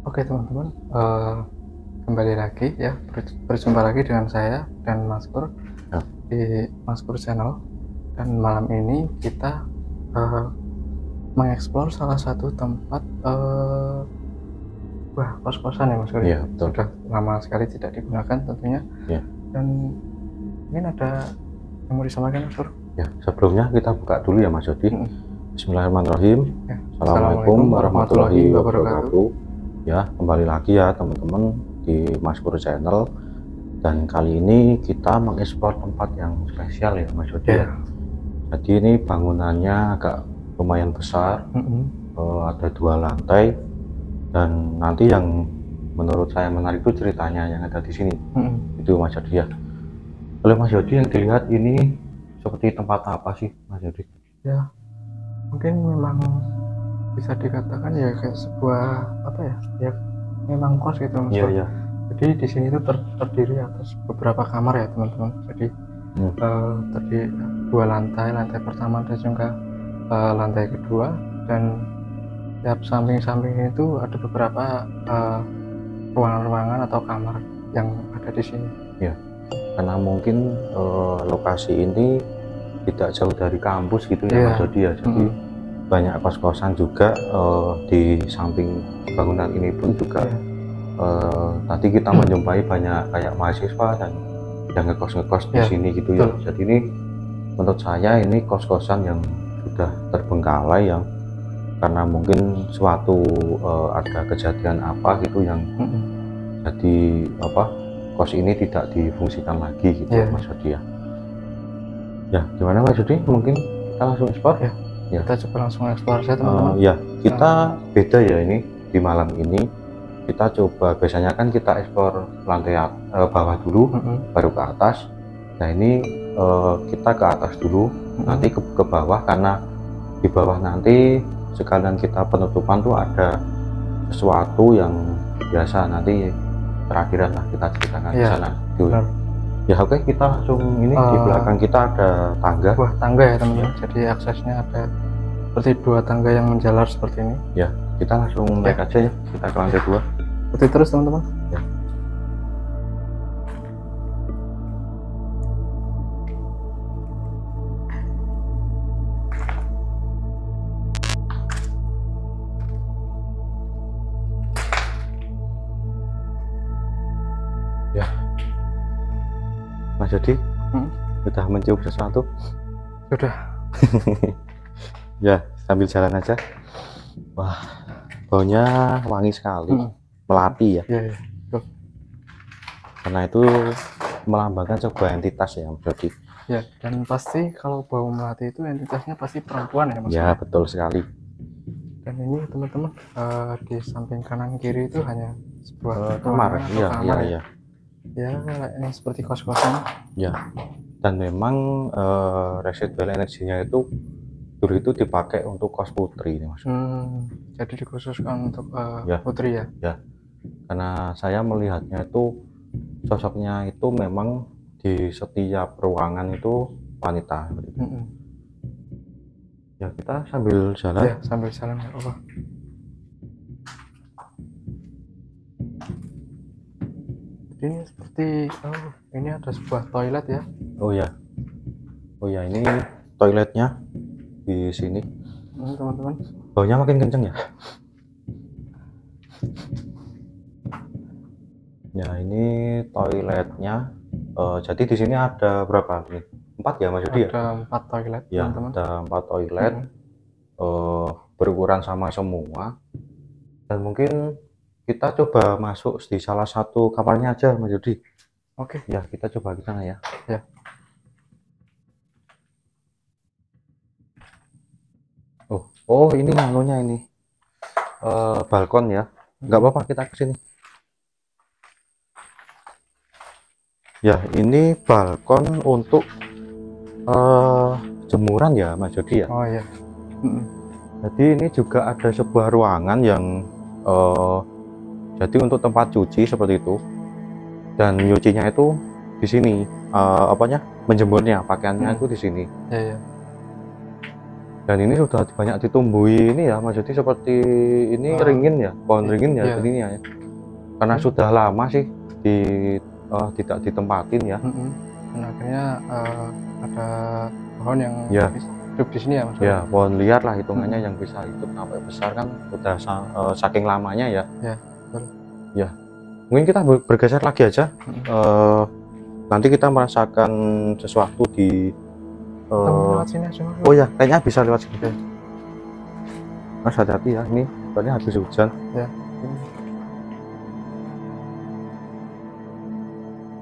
Oke teman-teman, kembali lagi ya, berjumpa lagi dengan saya dan Mas Pur Ya, di Mas Pur Channel. Dan malam ini kita mengeksplor salah satu tempat kos-kosan ya Mas Pur. iya betul. Sudah lama sekali tidak digunakan tentunya. Ya, Dan mungkin ada yang mau disampaikan Mas Pur? ya. Sebelumnya kita buka dulu ya Mas Yodi. Bismillahirrahmanirrahim. Ya. Assalamualaikum warahmatullahi wabarakatuh. Ya, kembali lagi ya teman-teman di Mas Pur Channel. Dan kali ini kita mengeksplor tempat yang spesial ya Mas Yodi. Ya. Jadi ini bangunannya agak lumayan besar. Ada 2 lantai. Dan nanti yang menurut saya menarik itu ceritanya yang ada di sini. Itu Mas Yodi ya. Oleh Mas Yodi yang dilihat ini seperti tempat apa sih Mas Yodi? Ya, mungkin memang bisa dikatakan ya kayak sebuah apa ya? Ya memang kos gitu Mas. Iya, iya. Jadi di sini itu terdiri atas beberapa kamar ya teman-teman. Jadi terdiri 2 lantai, lantai pertama dan juga lantai kedua, dan tiap samping-samping itu ada beberapa ruangan-ruangan atau kamar yang ada di sini. Ya, karena mungkin lokasi ini tidak jauh dari kampus gitu ya Mas Yodi ya. Jadi banyak kos-kosan juga di samping bangunan ini pun juga. Tadi kita menjumpai banyak kayak mahasiswa dan yang ngekos-ngekos di sini gitu ya. Jadi ini menurut saya ini kos-kosan yang sudah terbengkalai yang karena mungkin suatu ada kejadian apa gitu yang jadi kos ini tidak difungsikan lagi gitu Mas Yodi ya. Ya, gimana Mas Yodi? Mungkin kita langsung eksplor ya. Kita coba langsung eksplor saja teman-teman. Ya, kita beda ya ini di malam ini. Kita coba, biasanya kan kita eksplor lantai bawah dulu, baru ke atas. Nah ini kita ke atas dulu, nanti ke bawah, karena di bawah nanti sekalian kita penutupan tuh ada sesuatu yang biasa nanti terakhiran lah kita ceritakan di sana. Ya oke, kita langsung ini di belakang kita ada tangga. Wah, tangga ya teman-teman. Jadi aksesnya ada seperti 2 tangga yang menjalar seperti ini. Ya, kita langsung naik aja ya, kita ke lantai 2. Ikuti terus teman-teman. Ya, Mas Yodi sudah mencium sesuatu? Sudah. Ya, sambil jalan aja. Wah, baunya wangi sekali, melati ya. Karena itu melambangkan sebuah entitas ya Mas Yodi. Ya, dan pasti kalau bau melati itu entitasnya pasti perempuan ya Mas. Ya, betul sekali. Dan ini teman-teman, di samping kanan kiri itu hanya sebuah kamar. Iya. Ya, ini seperti kos-kosan. Ya, dan memang residual energinya itu dulu itu dipakai untuk kos putri ini Mas. Jadi dikhususkan untuk putri ya. Ya, karena saya melihatnya itu sosoknya itu memang di setiap ruangan itu wanita. Ya, kita sambil jalan. Ya, sambil jalan ya Allah. Ini seperti ini ada sebuah toilet ya. Oh ya, ini toiletnya di sini. Teman-teman, baunya makin kenceng ya. Ya, ini toiletnya. Jadi di sini ada berapa nih? 4 ya Mas Yodi ya? Ada 4 toilet ya, teman-teman. Ada 4 toilet. Berukuran sama semua. Dan mungkin kita coba masuk di salah satu kamarnya aja Mas Yodi. Oke. Ya, kita coba ke sana ya. Ya. Oh ini manunya ini balkon ya. Nggak apa-apa, kita ke sini. Ya, ini balkon untuk jemuran ya Mas Yodi ya. Oh ya. Jadi ini juga ada sebuah ruangan yang jadi untuk tempat cuci seperti itu, dan nyucinya itu di sini, menjemurnya pakaiannya itu di sini. Ya. Dan ini sudah banyak ditumbuhi ini ya, Mas Jody, seperti ini ringin ya, pohon ringin ya, iya. jadinya ya. Karena sudah lama sih tidak ditempatin ya. Dan akhirnya ada pohon yang Ya. hidup di sini ya Mas. Ya, pohon liar lah hitungannya yang bisa hidup sampai besar kan udah saking lamanya ya. Ya, betul. Ya, mungkin kita bergeser lagi aja. Nanti kita merasakan sesuatu di lewat sini aja, Mas. Oh ya, kayaknya bisa lewat sini. Mas hati-hati ya, ini soalnya habis hujan. Ya.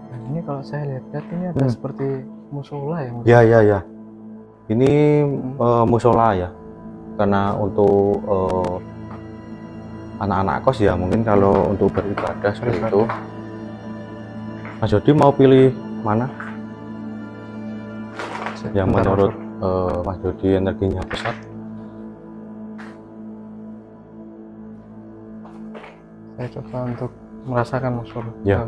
Dan ini kalau saya lihat ini ada seperti musola ya, Mas. Ya. Ini musola ya, karena untuk anak-anak kos ya, mungkin kalau untuk beribadah seperti itu. Mas Jody mau pilih mana? Yang menurut Mas Jody energinya besar? Saya coba untuk merasakan musola. Ya.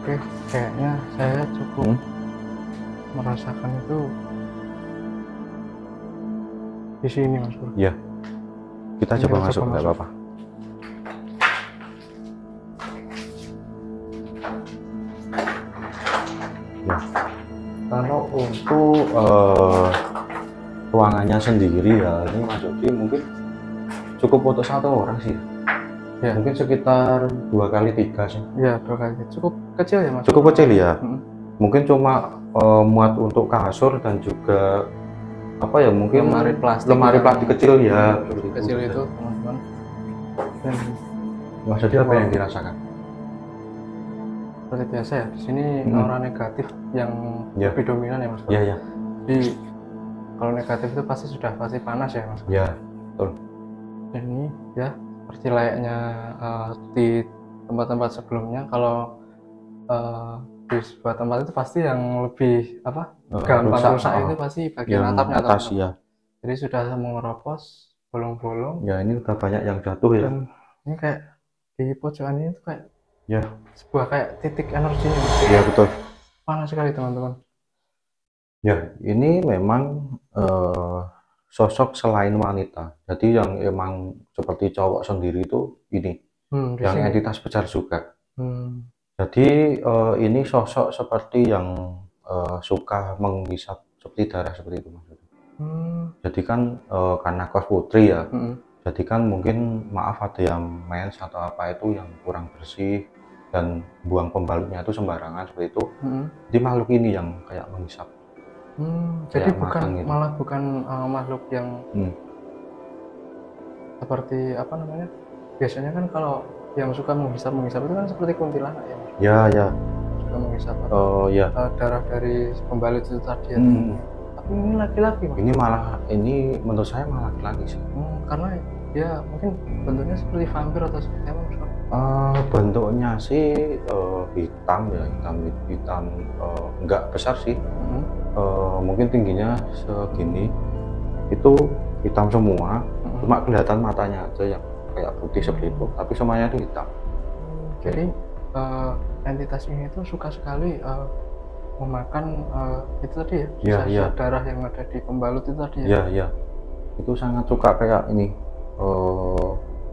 Oke, kayaknya saya cukup merasakan itu di sini, Mas Bro. Ya, kita coba masuk, nggak apa-apa. Ya, kalau untuk ruangannya sendiri ya, ini Mas Jody mungkin cukup untuk satu orang sih. Ya, mungkin sekitar 2x3 sih. Ya, 2 kali. Cukup kecil ya Mas? Cukup kecil ya. Mungkin cuma muat untuk kasur dan juga apa ya, mungkin lemari plastik kecil ya. Kecil itu teman-teman. Dan Mas Jody apa yang dirasakan? Seperti biasa ya, di sini aura negatif yang lebih dominan ya Mas. Iya. Jadi kalau negatif itu pasti panas ya Mas. Iya, betul. Dan ini ya seperti layaknya di tempat-tempat sebelumnya, kalau di sebuah tempat itu pasti yang lebih gampang rusak itu pasti bagian atapnya atas ya. Jadi sudah mengeropos bolong-bolong. Ya, ini udah banyak yang jatuh ya. Dan ini kayak di pojokan ini tuh kayak ya sebuah kayak titik energinya. Ya, betul. Panas sekali teman-teman. Ya, ini memang sosok selain wanita. Jadi yang emang seperti cowok sendiri itu ini, yang sini. Entitas besar juga. Jadi ini sosok seperti yang suka menghisap seperti darah seperti itu Mas. Jadi kan karena kos putri ya. Jadi kan mungkin maaf ada yang mens atau apa itu yang kurang bersih dan buang pembalutnya itu sembarangan seperti itu. Jadi makhluk ini yang kayak menghisap. Jadi bukan gitu. Malah bukan makhluk yang seperti apa namanya, biasanya kan kalau yang suka menghisap itu kan seperti kuntilanak ya. Ya. Suka menghisap darah dari pembalut itu tadi. Tapi ini laki-laki Mas. Ini malah, ini menurut saya malah laki-laki sih. Karena ya mungkin bentuknya seperti vampir atau seperti apa Mas? Bentuknya sih hitam ya, hitam enggak besar sih. Mungkin tingginya segini, itu hitam semua, cuma kelihatan matanya aja yang kayak putih seperti itu, tapi semuanya itu hitam. Jadi entitas ini itu suka sekali memakan itu tadi ya, sisa darah yang ada di pembalut itu tadi ya. Iya. Itu sangat suka kayak ini.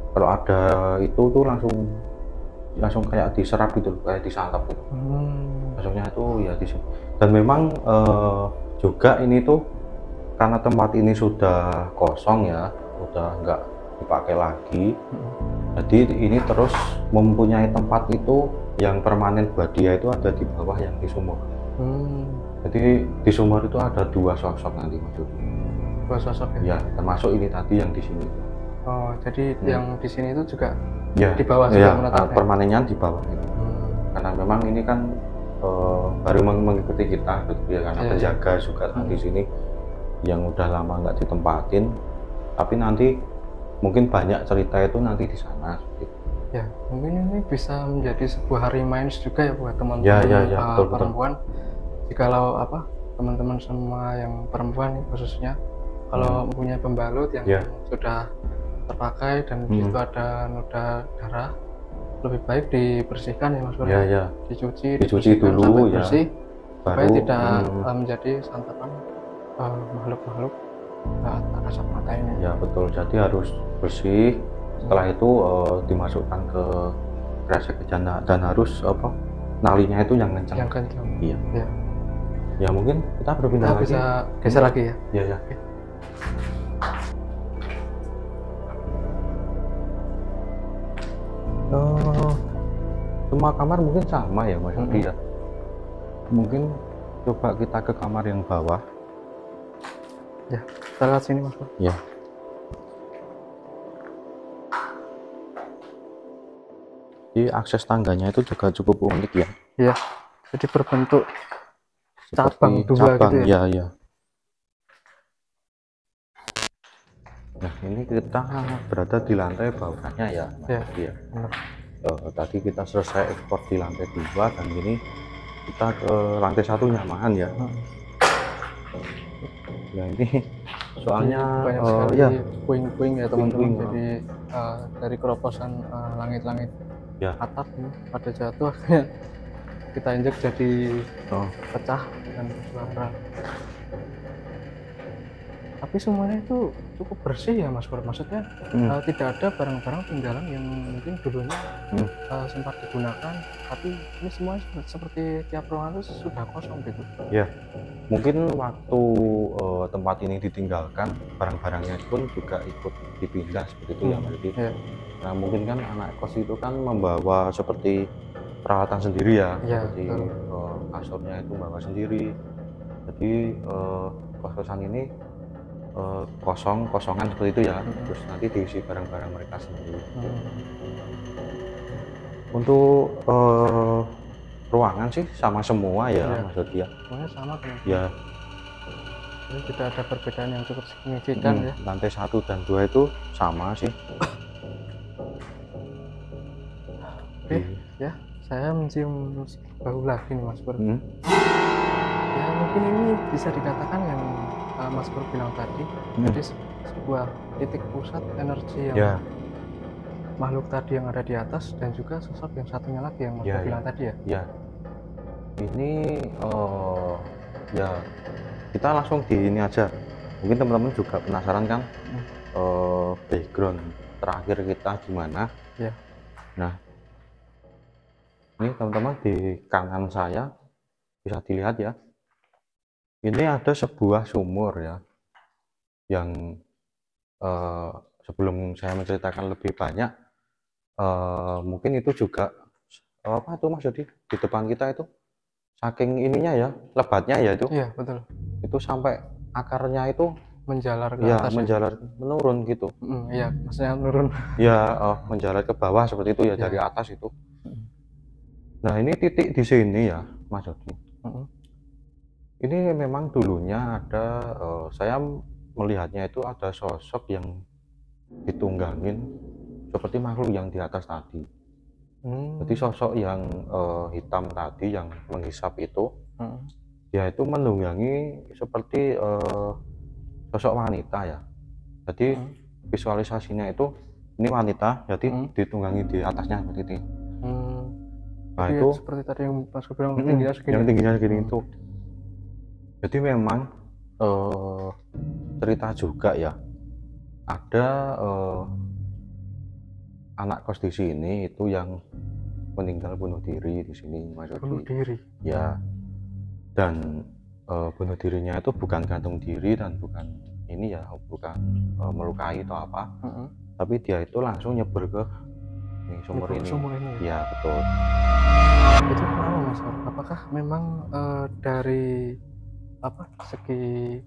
Kalau ada itu tuh langsung kayak diserap gitu, kayak disantap gitu. Langsungnya itu ya di sini. Dan memang juga ini tuh karena tempat ini sudah kosong ya, udah nggak dipakai lagi. Jadi ini terus mempunyai tempat itu yang permanen buat dia itu ada di bawah yang di sumur. Jadi di sumur itu ada 2 sosok nanti maksudnya. 2 sosok ya? Ya, termasuk ini tadi yang di sini. Oh, jadi yang di sini itu juga di bawah menetapnya? Permanennya di bawah itu. Karena memang ini kan baru mengikuti kita gitu ya, karena penjaga juga di sini yang udah lama nggak ditempatin, tapi nanti mungkin banyak cerita itu nanti di sana gitu. Ya, mungkin ini bisa menjadi sebuah reminder juga ya buat teman-teman perempuan. Jikalau teman-teman semua yang perempuan khususnya kalau mempunyai pembalut yang sudah terpakai dan di situ ada noda darah, lebih baik dibersihkan ya Mas Bro. Ya, ya. Dicuci Dicuci dulu sampai ya. bersih, supaya Baru tidak menjadi santapan makhluk-makhluk tak kasat mata ini. ya betul, jadi harus bersih. Setelah itu dimasukkan ke kresek dan harus nalinya itu yang kencang. Yang kencang. Iya. Ya. Ya mungkin kita berpindah lagi. Bisa geser lagi ya. Iya, ya. Oke. Semua kamar mungkin sama ya Mas Yudi ya. Mungkin coba kita ke kamar yang bawah. Ya, kita lihat sini Mas Bro. Ya. Jadi akses tangganya itu juga cukup unik ya. Iya. Jadi berbentuk Seperti cabang dua gitu ya. Ya. Nah, ini kita berada di lantai bawahnya ya, Mas Yudi ya. Benar. Tadi kita selesai ekspor di lantai 2 dan ini kita ke lantai 1 nyaman ya. Ya ini soalnya banyak sekali ya puing-puing ya teman-teman. puing-puing, Jadi dari keroposan langit-langit ya. atap ini pada jatuh akhirnya kita injek jadi pecah dan bersuara. Tapi semuanya itu cukup bersih ya Mas Bro. Maksudnya tidak ada barang-barang tinggalan yang mungkin dulunya sempat digunakan, tapi ini semua seperti tiap ruangan itu sudah kosong gitu. Ya, mungkin waktu tempat ini ditinggalkan, barang-barangnya pun juga ikut dipindah seperti itu ya Mas Yudi. Ya. Nah mungkin kan anak kos itu kan membawa seperti peralatan sendiri ya, seperti kasurnya itu bawa sendiri. Jadi kos-kosan ini kosongan seperti itu ya. Terus nanti diisi barang-barang mereka sendiri. Untuk ruangan sih sama semua ya Mas Yudi ya. Semuanya sama kan? Ya. Jadi tidak ada perbedaan yang cukup signifikan ya. Lantai 1 dan 2 itu sama sih. Oke, ya saya mencium bau lagi nih Mas Bro. Ya mungkin ini bisa dikatakan yang Mas Bro bilang tadi, jadi sebuah titik pusat energi yang makhluk tadi yang ada di atas, dan juga sosok yang satunya lagi yang Mas Bro bilang tadi ya. Ya, ini ya kita langsung di ini aja. Mungkin teman-teman juga penasaran kan background terakhir kita gimana. Ya. Nah, ini teman-teman di kanan saya bisa dilihat ya. Ini ada sebuah sumur ya, yang sebelum saya menceritakan lebih banyak, mungkin itu juga apa tuh Mas Yudi di depan kita itu, saking ininya ya, lebatnya ya itu. Iya betul. Itu sampai akarnya itu menjalar ke ya, atas. menjalar menurun gitu. Iya, maksudnya menurun. Ya, menjalar ke bawah seperti itu ya, dari atas itu. Nah ini titik di sini ya Mas Yudi. Ini memang dulunya ada, saya melihatnya itu ada sosok yang ditunggangin seperti makhluk yang di atas tadi. Jadi sosok yang hitam tadi yang menghisap itu, dia itu menunggangi seperti sosok wanita ya. Jadi visualisasinya itu ini wanita, jadi ditunggangi di atasnya seperti itu. Nah jadi itu seperti tadi yang Mas bilang tingginya segini. Yang tingginya segini itu. Jadi memang cerita juga ya, ada anak kos di sini itu yang meninggal bunuh diri di sini Mas Yudi. Bunuh diri. Ya. Dan bunuh dirinya itu bukan gantung diri dan bukan ini ya, bukan melukai atau apa. Tapi dia itu langsung nyebur ke sumur ini. Ya betul. Itu kenapa Mas? Apakah memang dari segi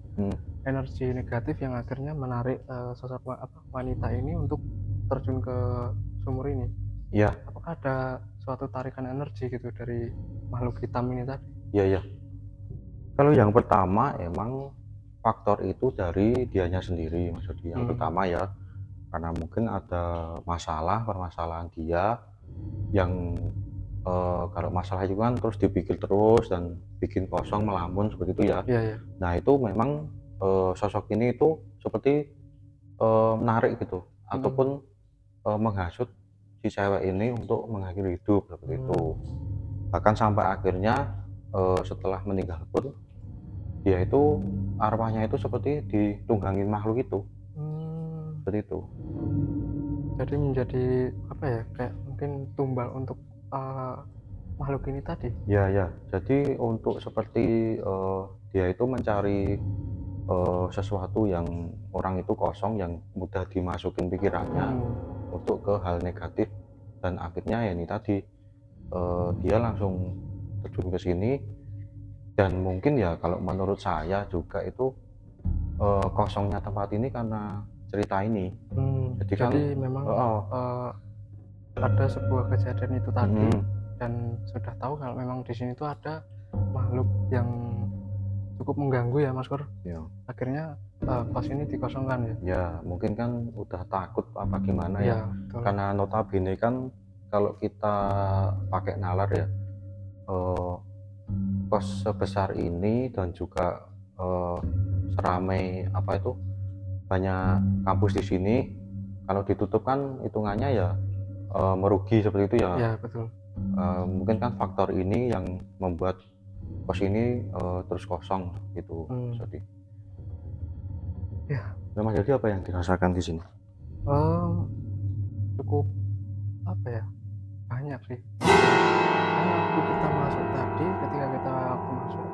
energi negatif yang akhirnya menarik sosok wanita ini untuk terjun ke sumur ini? Ya. Apakah ada suatu tarikan energi gitu dari makhluk hitam ini tadi? Ya. Kalau yang pertama emang faktor itu dari dianya sendiri Mas Yudi. Yang pertama ya, karena mungkin ada permasalahan dia yang kalau masalah itu kan terus dipikir terus dan bikin kosong, melamun seperti itu ya. Nah itu memang sosok ini itu seperti menarik gitu, ataupun menghasut si cewek ini untuk mengakhiri hidup seperti itu. Bahkan sampai akhirnya setelah meninggal pun dia itu arwahnya itu seperti ditunggangin makhluk itu. Seperti itu. Jadi menjadi apa ya, kayak mungkin tumbal untuk makhluk ini tadi. Ya, ya. Jadi untuk seperti dia itu mencari sesuatu yang orang itu kosong, yang mudah dimasukin pikirannya untuk ke hal negatif, dan akhirnya ya ini tadi dia langsung terjun ke sini. Dan mungkin ya kalau menurut saya juga itu kosongnya tempat ini karena cerita ini. Jadi kan memang ada sebuah kejadian itu tadi, dan sudah tahu kalau memang di sini tuh ada makhluk yang cukup mengganggu ya Mas Kur. Ya. Akhirnya kos ini dikosongkan ya. Ya mungkin kan udah takut apa gimana ya. Betul. Karena notabene kan kalau kita pakai nalar ya, kos sebesar ini dan juga seramai apa itu banyak kampus di sini, kalau ditutup kan hitungannya ya merugi seperti itu ya. Ya betul. Mungkin kan faktor ini yang membuat kos ini terus kosong gitu. Jadi ya. Mas Jadi apa yang dirasakan di sini? Cukup apa ya, banyak sih. Karena waktu kita masuk tadi, ketika kita masuk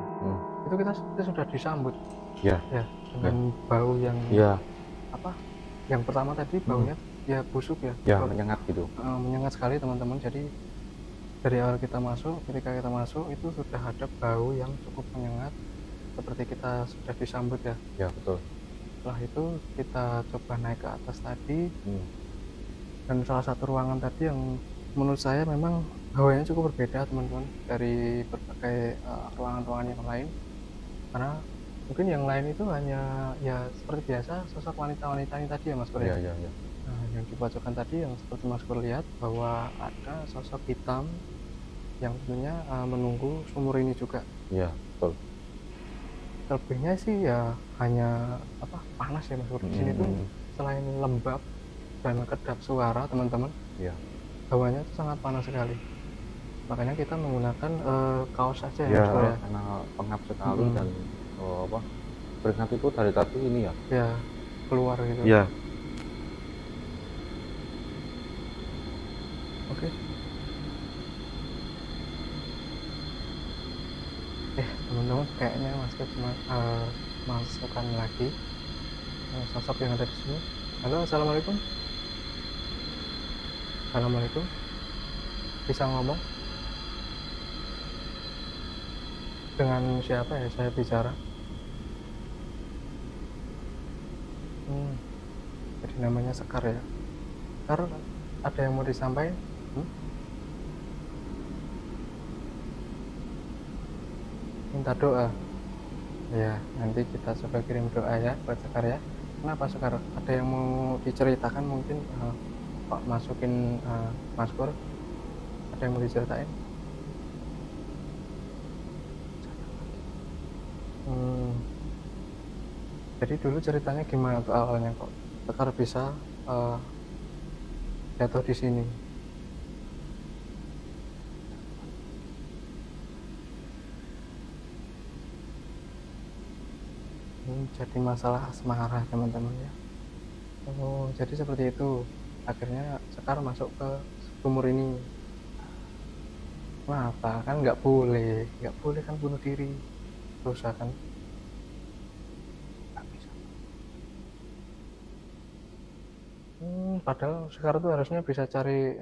itu kita sudah disambut ya dengan bau yang apa, yang pertama tadi baunya ya busuk ya, menyengat gitu, menyengat sekali teman-teman. Jadi dari awal kita masuk, ketika kita masuk itu sudah ada bau yang cukup menyengat, seperti kita sudah disambut ya. Betul. Setelah itu kita coba naik ke atas tadi, dan salah satu ruangan tadi yang menurut saya memang hawanya cukup berbeda teman-teman dari berbagai ruangan-ruangan yang lain. Karena mungkin yang lain itu hanya ya seperti biasa sosok wanita-wanita ini tadi ya Mas Kur. Iya. Nah, yang di pojokan tadi yang seperti Mas Kur lihat bahwa ada sosok hitam yang tentunya menunggu sumur ini juga. Iya, betul. Lebihnya sih ya hanya apa, panas ya Mas Kur. Di sini tuh selain lembab dan kedap suara teman-teman, hawanya itu sangat panas sekali. Makanya kita menggunakan kaos saja ya Mas Kur ya. Karena pengap sekali dan keringat itu dari tadi ini ya keluar gitu. Oke. Teman-teman, kayaknya Mas Kur cuma masukkan lagi sosok yang ada di sini. Halo, assalamualaikum. Assalamualaikum. Bisa ngomong? Dengan siapa ya saya bicara? Jadi namanya Sekar ya. Sekar, ada yang mau disampaikan? Minta doa. Ya, nanti kita coba kirim doa ya buat Sekar ya. Kenapa Sekar? Ada yang mau diceritakan mungkin Pak masukin Mas Kur? Ada yang mau diceritain? Jadi dulu ceritanya gimana tuh awalnya kok Sekar bisa jatuh di sini? Jadi masalah asmara teman-teman ya. Jadi seperti itu. Akhirnya Sekar masuk ke sumur ini. Kenapa? Kan nggak boleh kan bunuh diri, dosa kan. Padahal Sekar tuh harusnya bisa cari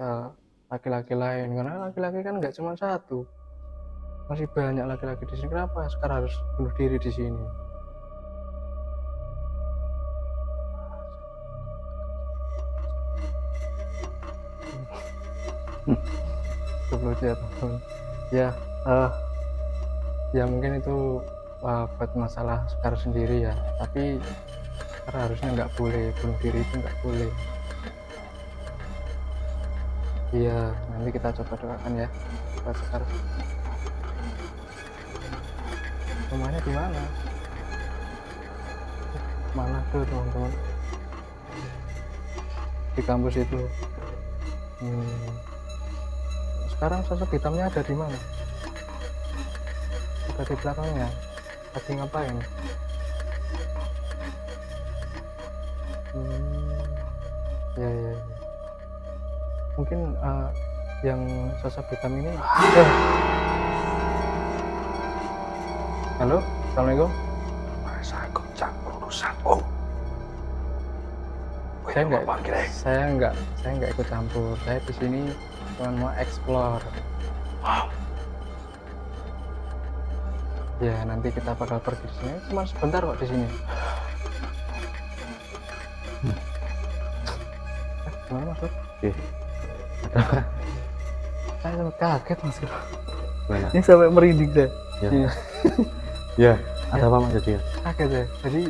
laki-laki lain, karena laki-laki kan nggak cuma satu, masih banyak laki-laki di sini. Kenapa Sekar harus bunuh diri di sini? Ya mungkin itu buat masalah Sekar sendiri ya, tapi karena harusnya nggak boleh bunuh diri, itu nggak boleh. Iya, nanti kita coba doakan ya buat Sekar. Rumahnya di mana? Mana tuh teman-teman? Di kampus itu. Hmm. Sekarang sosok hitamnya ada di mana? Ada di belakangnya. Lagi ngapain? Hmm. Ya, ya, ya. Mungkin yang sosok hitam ini. Halo, assalamualaikum. Masa ikut campur urusanku? Saya nggak ikut campur. Saya di sini cuma mau explore. Ya, nanti kita bakal pergi di sini. Cuma sebentar kok di sini. Gimana maksud? Ada Saya sampai kaget mas. mana? Ini sampai merinding saya. Ya. Ini. Ya, ada apa mas jadi? Kaget ya. Jadi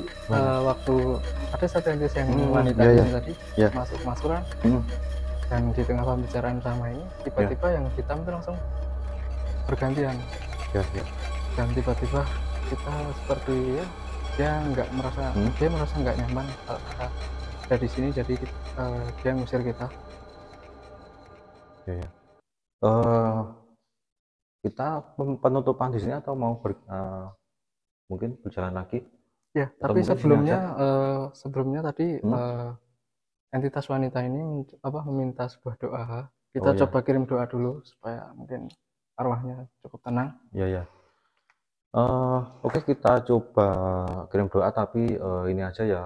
waktu ada satu yang wanita ya, tadi ya. masuk masukan dan di tengah pembicaraan sama ini tiba-tiba yang hitam itu langsung bergantian. Ya, ya. Dan tiba-tiba kita seperti ya dia nggak merasa dia merasa nggak nyaman kalau kita ada di sini, jadi dia ngusir kita. Ya, ya. Kita penutupan di sini atau mau mungkin berjalan lagi? Ya, atau tapi sebelumnya tadi Hmm? entitas wanita ini meminta sebuah doa. Kita coba kirim doa dulu supaya mungkin arwahnya cukup tenang. Ya, ya. Oke, kita coba kirim doa, tapi ini aja ya,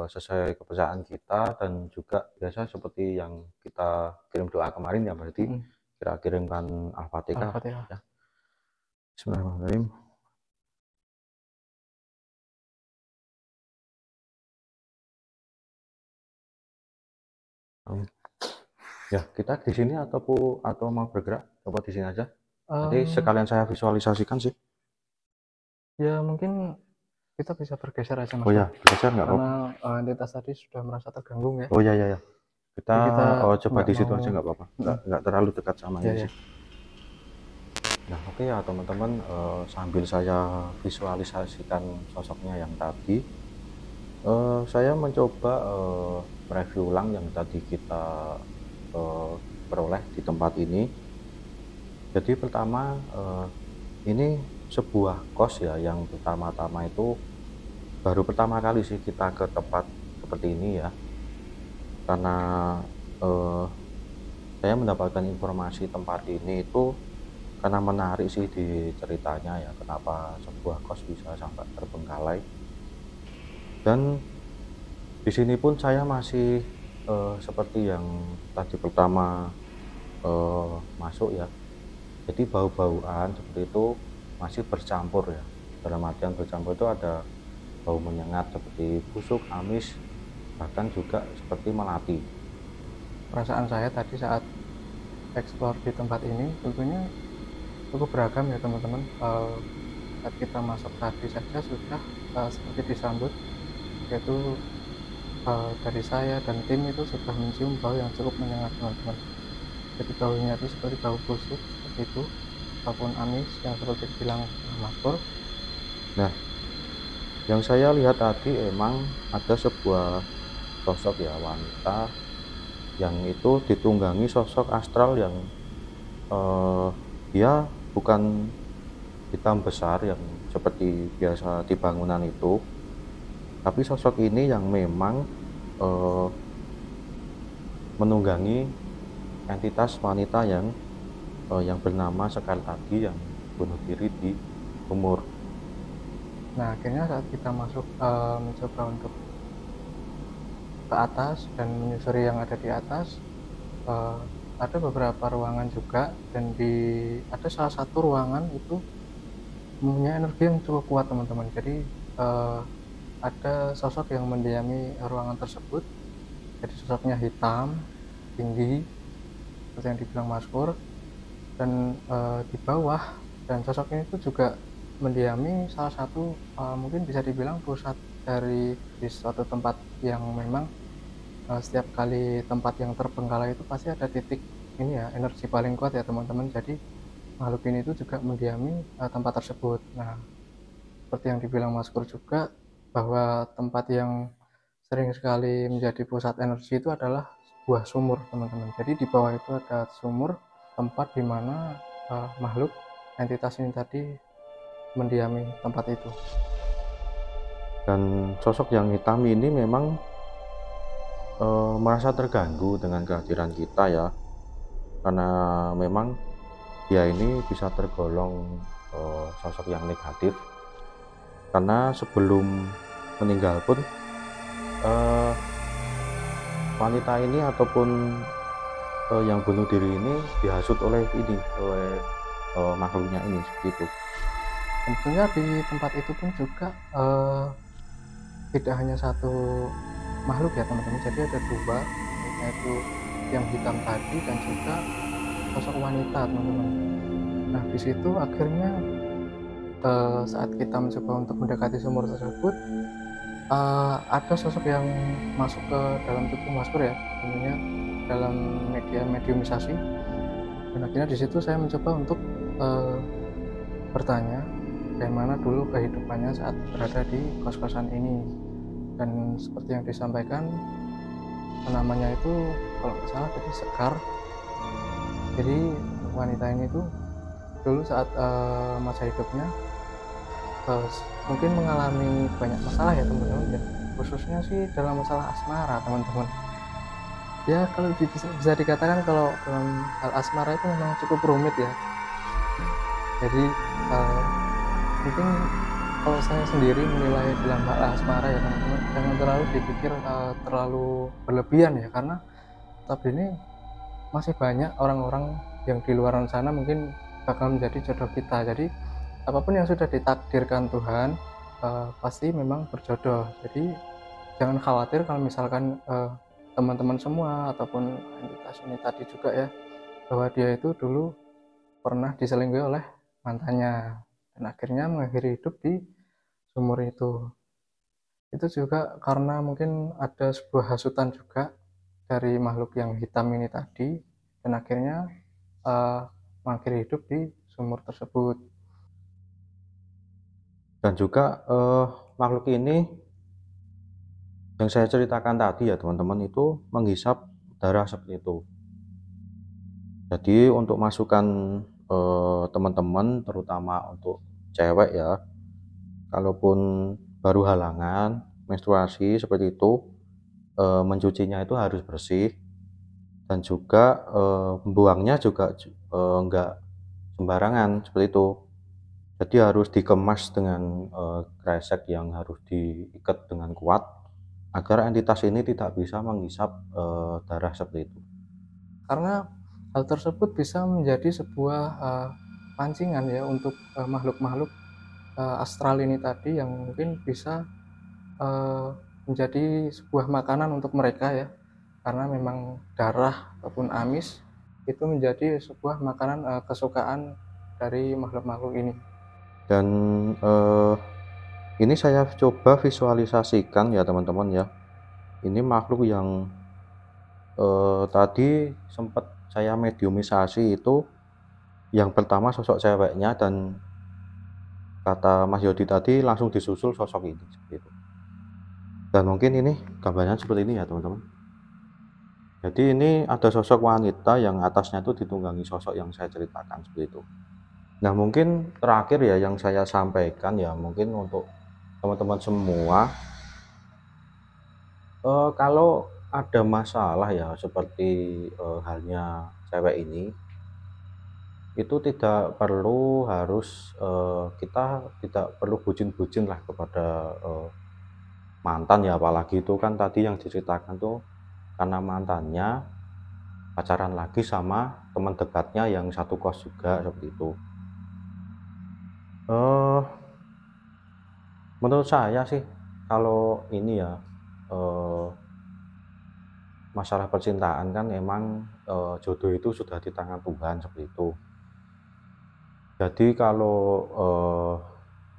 sesuai kepercayaan kita, dan juga biasa seperti yang kita kirim doa kemarin ya, berarti kita kirimkan Al-Fatihah. Ya. Bismillahirrahmanirrahim. Ya, kita di sini atau mau bergerak? Coba di sini aja. Nanti sekalian saya visualisasikan sih. Ya, mungkin kita bisa bergeser aja mas. Oh ya, bergeser nggak apa-apa. Karena entitas tadi sudah merasa terganggu ya. Oh ya, ya, ya. Kita coba di situ aja nggak apa-apa. Nggak terlalu dekat sama ini sih. Nah, oke ya teman-teman, sambil saya visualisasikan sosoknya yang tadi, saya mencoba mereview ulang yang tadi kita peroleh di tempat ini. Jadi pertama, ini sebuah kos ya, yang pertama-tama itu baru pertama kali sih kita ke tempat seperti ini ya, karena saya mendapatkan informasi tempat ini itu karena menarik sih di ceritanya ya, kenapa sebuah kos bisa sampai terbengkalai. Dan di sini pun saya masih seperti yang tadi pertama masuk ya, jadi bau-bauan seperti itu masih bercampur ya. Dalam artian bercampur itu ada bau menyengat seperti busuk, amis, bahkan juga seperti melati. Perasaan saya tadi saat eksplor di tempat ini tentunya cukup beragam ya teman-teman. Saat kita masuk tadi saja sudah seperti disambut, yaitu dari saya dan tim itu sudah mencium bau yang cukup menyengat teman-teman. Jadi baunya itu seperti bau busuk seperti itu, ataupun amis yang seperti bilang Mas Pur. Nah, yang saya lihat tadi emang ada sebuah sosok ya, wanita yang itu ditunggangi sosok astral yang dia bukan hitam besar yang seperti biasa di bangunan itu, tapi sosok ini yang memang menunggangi entitas wanita yang bernama Sekar tadi, yang bunuh diri di sumur. Nah, akhirnya saat kita masuk mencoba untuk ke atas dan menyusuri yang ada di atas, ada beberapa ruangan juga, dan ada salah satu ruangan itu mempunyai energi yang cukup kuat teman-teman. Jadi ada sosok yang mendiami ruangan tersebut. Jadi sosoknya hitam, tinggi, seperti yang dibilang Mas Pur, dan di bawah, dan sosok ini itu juga mendiami salah satu mungkin bisa dibilang pusat di suatu tempat yang memang setiap kali tempat yang terbengkalai itu pasti ada titik ini ya, energi paling kuat ya teman-teman. Jadi makhluk ini itu juga mendiami tempat tersebut. Nah, seperti yang dibilang Mas Pur juga, bahwa tempat yang sering sekali menjadi pusat energi itu adalah sebuah sumur teman-teman. Jadi di bawah itu ada sumur, tempat di mana makhluk entitas ini tadi mendiami tempat itu. Dan sosok yang hitam ini memang merasa terganggu dengan kehadiran kita ya, karena memang dia ini bisa tergolong sosok yang negatif, karena sebelum meninggal pun wanita ini ataupun yang bunuh diri ini dihasut oleh makhluknya ini seperti itu. Tentunya di tempat itu pun juga tidak hanya satu makhluk ya teman-teman, jadi ada dua, yaitu yang hitam tadi dan juga sosok wanita teman-teman. Nah di situ akhirnya saat kita mencoba untuk mendekati sumur tersebut, ada sosok yang masuk ke dalam tubuh Mas Pur ya, tentunya dalam media mediumisasi. Dan akhirnya di situ saya mencoba untuk bertanya bagaimana dulu kehidupannya saat berada di kos-kosan ini. Dan seperti yang disampaikan, namanya itu kalau nggak salah jadi Sekar. Jadi wanita ini tuh dulu saat masa hidupnya mungkin mengalami banyak masalah ya teman-teman ya, khususnya sih dalam masalah asmara teman-teman ya. Kalau bisa dikatakan kalau dalam hal asmara itu memang cukup rumit ya. Jadi mungkin kalau saya sendiri menilai dalam hal asmara ya teman-teman, jangan terlalu dipikir terlalu berlebihan ya, karena tapi ini masih banyak orang-orang yang di luar sana mungkin bakal menjadi jodoh kita. Jadi apapun yang sudah ditakdirkan Tuhan pasti memang berjodoh. Jadi jangan khawatir kalau misalkan teman-teman semua ataupun entitas ini tadi juga ya, bahwa dia itu dulu pernah diselingkuhi oleh mantannya dan akhirnya mengakhiri hidup di sumur itu. Itu juga karena mungkin ada sebuah hasutan juga dari makhluk yang hitam ini tadi, dan akhirnya mengakhiri hidup di sumur tersebut. Dan juga makhluk ini yang saya ceritakan tadi ya teman-teman, itu menghisap darah seperti itu. Jadi untuk masukan teman-teman, terutama untuk cewek ya, kalaupun baru halangan menstruasi seperti itu, mencucinya itu harus bersih, dan juga membuangnya juga enggak sembarangan seperti itu. Jadi harus dikemas dengan kresek yang harus diikat dengan kuat agar entitas ini tidak bisa menghisap darah seperti itu. Karena hal tersebut bisa menjadi sebuah pancingan ya untuk makhluk-makhluk astral ini tadi, yang mungkin bisa menjadi sebuah makanan untuk mereka ya, karena memang darah ataupun amis itu menjadi sebuah makanan kesukaan dari makhluk-makhluk ini. Dan ini saya coba visualisasikan ya teman-teman ya, ini makhluk yang tadi sempat saya mediumisasi itu, yang pertama sosok ceweknya, dan kata Mas Yodi tadi langsung disusul sosok ini seperti itu. Dan mungkin ini gambarnya seperti ini ya teman-teman. Jadi ini ada sosok wanita yang atasnya itu ditunggangi sosok yang saya ceritakan seperti itu. Nah mungkin terakhir ya yang saya sampaikan ya, mungkin untuk teman-teman semua, kalau ada masalah ya seperti halnya cewek ini, itu tidak perlu harus kita tidak perlu bucin-bucin lah kepada mantan ya, apalagi itu kan tadi yang diceritakan tuh karena mantannya pacaran lagi sama teman dekatnya yang satu kos juga seperti itu. Menurut saya sih kalau ini ya masalah percintaan kan emang jodoh itu sudah di tangan Tuhan seperti itu. Jadi kalau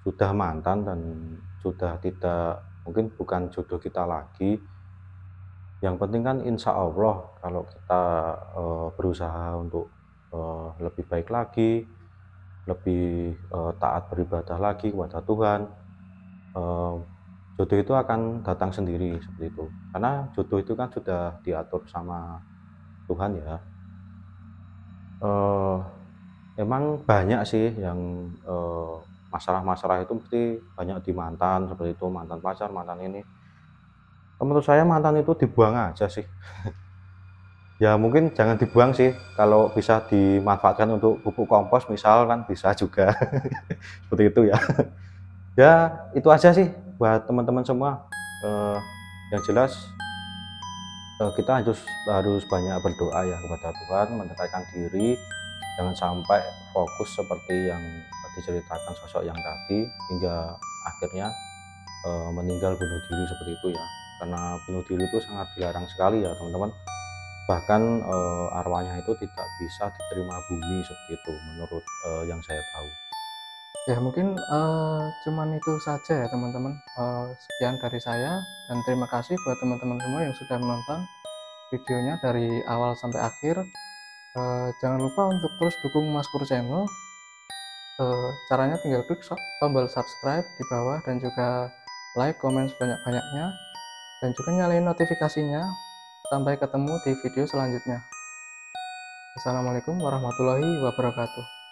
sudah mantan dan sudah tidak, mungkin bukan jodoh kita lagi, yang penting kan insya Allah kalau kita berusaha untuk lebih baik lagi, lebih taat beribadah lagi kepada Tuhan, jodoh itu akan datang sendiri seperti itu. Karena jodoh itu kan sudah diatur sama Tuhan ya. Emang banyak sih yang masalah-masalah itu mesti banyak di mantan seperti itu, mantan pacar, mantan ini. Menurut saya mantan itu dibuang aja sih. Ya mungkin jangan dibuang sih, kalau bisa dimanfaatkan untuk pupuk kompos misal kan bisa juga. Seperti itu ya. Ya itu aja sih buat teman-teman semua. Yang jelas kita harus banyak berdoa ya kepada Tuhan, mendekatkan diri, jangan sampai fokus seperti yang diceritakan sosok yang tadi hingga akhirnya meninggal bunuh diri seperti itu ya. Karena bunuh diri itu sangat dilarang sekali ya teman-teman. Bahkan arwahnya itu tidak bisa diterima bumi seperti itu menurut yang saya tahu. Ya mungkin cuman itu saja ya teman-teman. Sekian dari saya dan terima kasih buat teman-teman semua yang sudah menonton videonya dari awal sampai akhir. Jangan lupa untuk terus dukung Maskur Channel. Caranya tinggal klik tombol subscribe di bawah dan juga like, komen sebanyak-banyaknya dan juga nyalain notifikasinya. Sampai ketemu di video selanjutnya. Assalamualaikum warahmatullahi wabarakatuh.